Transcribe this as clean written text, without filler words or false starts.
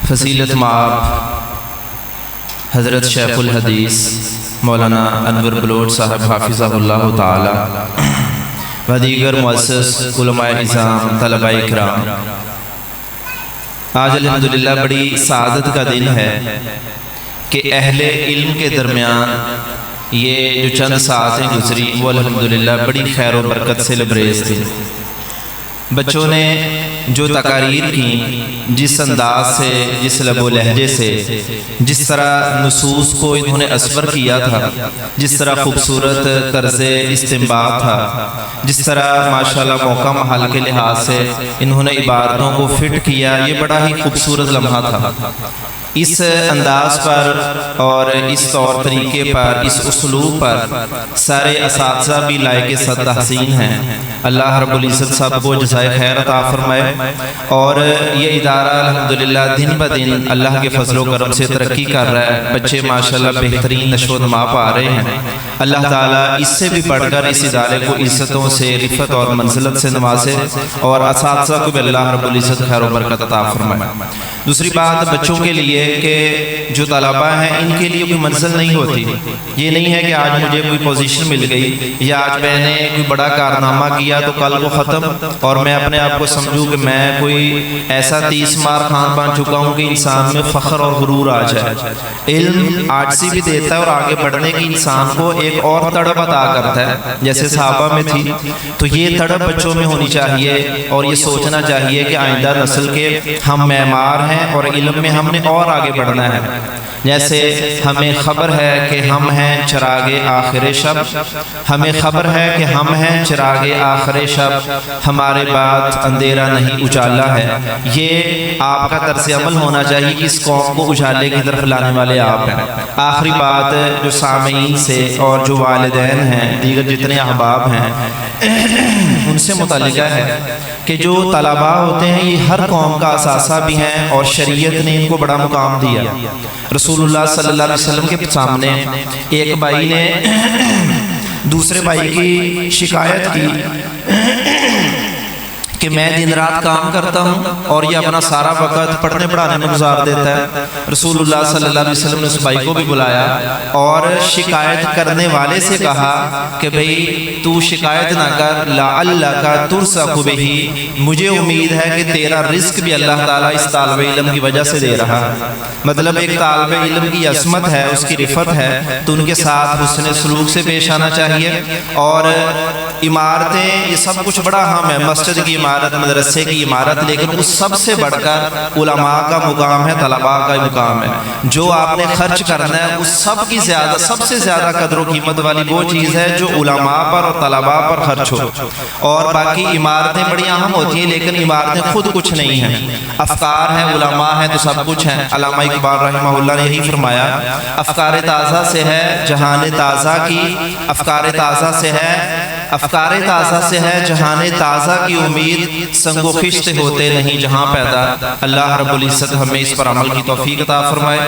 فضیلت مآب حضرت شیخ الحدیث مولانا انور بلوچ صاحب حافظہ اللہ تعالی و دیگر مؤسس علماء نظام طلباء اکرام، آج الحمدللہ بڑی سعادت کا دن ہے کہ اہل علم کے درمیان یہ جو چند ساعتیں گزری وہ الحمدللہ بڑی خیر و برکت سے لبریز تھی۔ بچوں نے جو تقاریر کی، جس انداز سے، جس لب و لہجے سے، جس طرح نصوص کو انہوں نے اسور کیا تھا، جس طرح خوبصورت طرز استنباط تھا، جس طرح ماشاءاللہ موقع محل کے لحاظ سے انہوں نے عبارتوں کو فٹ کیا، یہ بڑا ہی خوبصورت لمحہ تھا۔ اس انداز پر اور اس طور طریقے پر، اس اسلوب پر سارے اساتذہ بھی لائق صد تحسین ہیں۔ اللہ رب العزت سب کو جزائے خیر عطا فرمائے، اور یہ ادارہ الحمدللہ دن بہ دن اللہ کے فضل و کرم سے ترقی کر رہا ہے۔ بچے ماشاءاللہ بہترین نشو و نما پا رہے ہیں۔ اللہ تعالیٰ اس سے بھی بڑھ کر اس ادارے کو عزتوں سے، رفعت اور منزلت سے نوازے، اور اساتذہ کو بھی اللہ رب العزت خیر و برکت عطا فرمائے۔ دوسری بات بچوں کے لیے کہ جو طلباء ہیں ان کے لیے کوئی منزل نہیں ہوتی۔ یہ نہیں ہے کہ آج مجھے کوئی پوزیشن مل گئی یا آج میں نے کوئی بڑا کارنامہ کیا تو کل کو ختم، اور میں اپنے آپ کو سمجھوں کہ میں کوئی ایسا 30 مار خان بن چکا ہوں کہ انسان میں فخر اور غرور آ جائے۔ علم عاجزی بھی دیتا ہے اور آگے بڑھنے کی انسان کو ایک اور تڑپ عطا کرتا ہے، جیسے صحابہ میں تھی۔ تو یہ تڑپ بچوں میں ہونی چاہیے، اور یہ سوچنا چاہیے کہ آئندہ نسل کے ہم معمار ہیں اور علم میں ہم نے اور آگے بڑھنا ہے۔ جیسے ہمیں خبر ہے کہ ہم ہیں چراغ آخر شب، ہمیں خبر ہے کہ ہم ہیں چراغ آخر شب، ہمارے بعد اندھیرا نہیں اجالا ہے۔ یہ آپ کا طرز عمل ہونا چاہیے کہ اس قوم کو اجالے کی طرف لانے والے آپ ہیں۔ آخری بات جو سامعین سے اور جو والدین ہیں، دیگر جتنے احباب ہیں، ان سے متعلقہ ہے کہ جو طلباء ہوتے ہیں یہ ہر قوم کا اثاثہ بھی ہیں، اور شریعت نے ان کو بڑا مقام دیا۔ رسول اللہ صلی اللہ علیہ وسلم کے سامنے ایک بھائی نے دوسرے بھائی کی شکایت کی کہ میں دن رات کام کرتا ہوں اور یہ اپنا سارا وقت پڑھنے پڑھانے میں گزار دیتا ہے۔ رسول اللہ صلی اللہ علیہ وسلم نے اس بھائی کو بھی بلایا اور شکایت کرنے والے سے کہا کہ بھئی تو شکایت نہ کر، لعلک ترزق بہ، مجھے امید ہے کہ تیرا رزق بھی اللہ تعالیٰ اس طالب علم کی وجہ سے دے رہا ہے۔ مطلب ایک طالب علم کی عظمت ہے، اس کی رفعت ہے، تو ان کے ساتھ حسن سلوک سے پیش آنا چاہیے۔ اور عمارتیں یہ سب کچھ بڑا اہم ہے، مسجد کی عمارت، مدرسے کی عمارت، لیکن اس سب سے بڑھ کر علماء کا مقام ہے، طلباء کا مقام ہے۔ جو آپ نے خرچ کرنا ہے اس سب کی زیادہ، سب سے زیادہ قدر و قیمت والی وہ چیز ہے جو علماء پر اور طلباء پر خرچ ہو۔ اور باقی عمارتیں بڑی اہم ہوتی ہیں، لیکن عمارتیں خود کچھ نہیں ہیں۔ افکار ہیں، علماء ہیں تو سب کچھ ہیں۔ علامہ اقبال رحمہ اللہ نے یہی فرمایا، افکار تازہ سے ہے جہان تازہ کی، افکار تازہ سے ہے، افکار تازہ سے ہے جہان تازہ کی امید، سنگ و خشت ہوتے نہیں جہاں پیدا۔ اللہ رب العزت ہمیں اس پر عمل کی توفیق عطا فرمائے۔